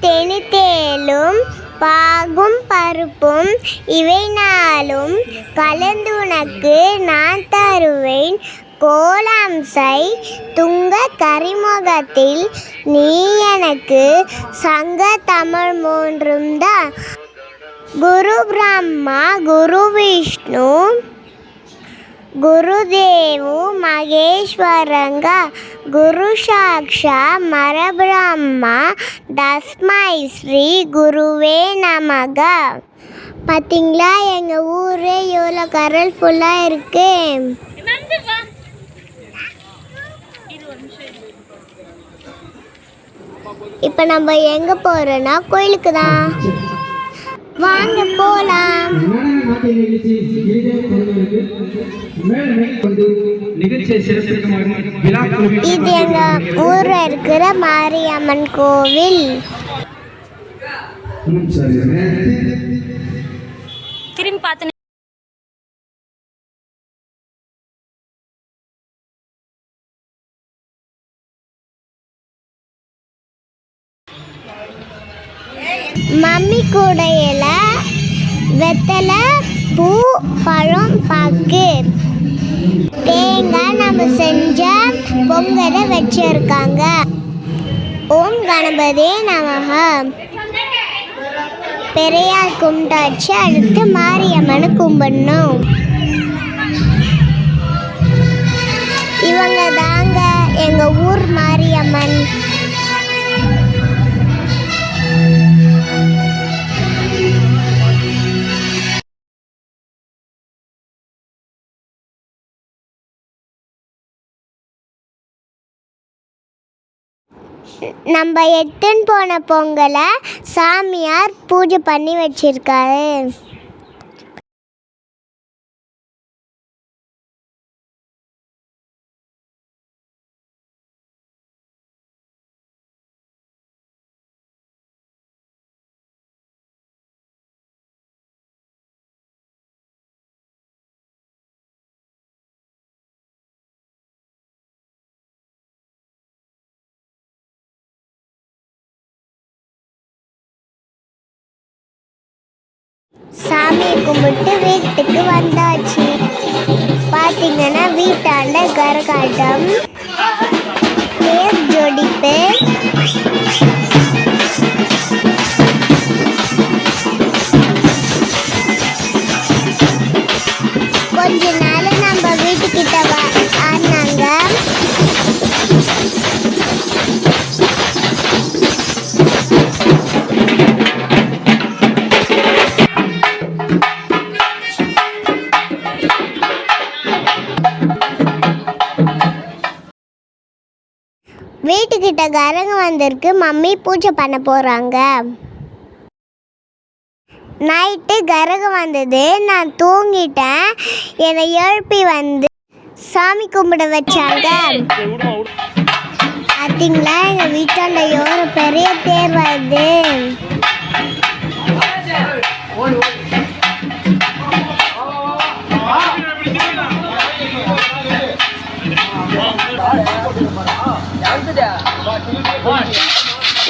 தெளித்தேலும் பாகும் பருப்பும் இவை நாளும் கலந்து உனக்கு நான் தருவேன். கோலாம்சை துங்க கரிமுகத்தில் நீ எனக்கு சங்க தமிழ் மூன்றும் தான். குரு பிரம்மா குரு விஷ்ணு குருதேவு மகேஸ்வரங்க குரு சாக்ஷா மரபிரம்மா தஸ்மை ஸ்ரீ குருவே நமக. பார்த்தீங்களா எங்கள் ஊரே எவ்வளோ கலர்ஃபுல்லாக இருக்கு. இப்போ நம்ம எங்கே போகிறோன்னா கோயிலுக்கு தான். வாங்க போலாம். இது எங்க ஊர்ல இருக்கிற மாரியம்மன் கோவில். திரும்பி பார்த்து மம்மி கூடையில வெத்தலை பூ பழம் பாக்கு தேங்காய் நம்ம செஞ்ச பொங்கலை வச்சிருக்காங்க. ஓம் கணபதி நமக. பெரியார் கும்பிட்டாச்சு, அடுத்து மாரியம்மனை கும்பிடணும். இவங்க தாங்க எங்க ஊர் மாரியம்மன். நம்ம எடுத்துன்னு போன பொங்கலை சாமியார் பூஜை பண்ணி வச்சிருக்காரு. சாமியை கும்பிட்டு வீட்டுக்கு வந்தாச்சு. பார்த்தீங்கன்னா வீட்டாண்ட கரகாட்டம், தேர் ஜோடிப்பு, கொஞ்ச நாள் நம்ம வீட்டுக்கிட்ட ஆடினாங்க. வீட்டுக்கிட்ட கரங்க வந்திருக்கு. மம்மி பூஜை பண்ண போகிறாங்க. நைட்டு கரகம் வந்தது, நான் தூங்கிட்டேன். என்னை எழுப்பி வந்து சாமி கும்பிட வச்சாங்க. பார்த்தீங்களா எங்கள் வீட்டாண்ட எவ்வளோ பெரிய தேர் வருது.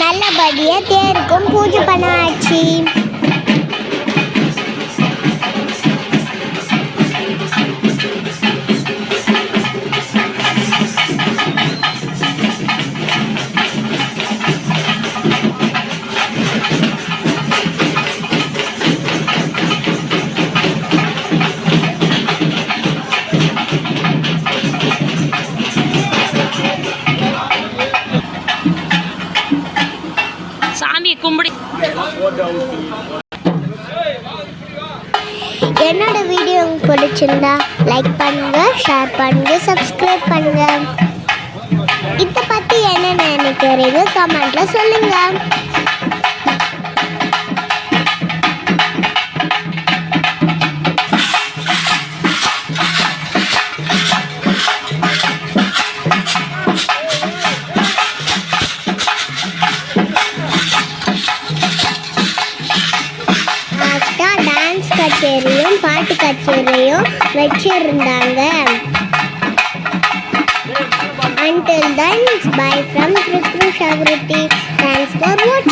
நல்லபடியாக தேருக்கும் பூஜை பண்ண ஆச்சு. கும்பிடி. என்னோட வீடியோ உங்களுக்கு பிடிச்சிருந்தா லைக் பண்ணுங்க, ஷேர் பண்ணுங்க, சப்ஸ்கிரைப் பண்ணுங்க. இதை பற்றி என்ன நினைக்கிறீங்க கமெண்ட்ல சொல்லுங்க. கச்சேரியும் பாட்டு கச்சேரியும் வச்சிருந்தாங்க. Until then, bye from Trikru Shagruti. Thanks for watching.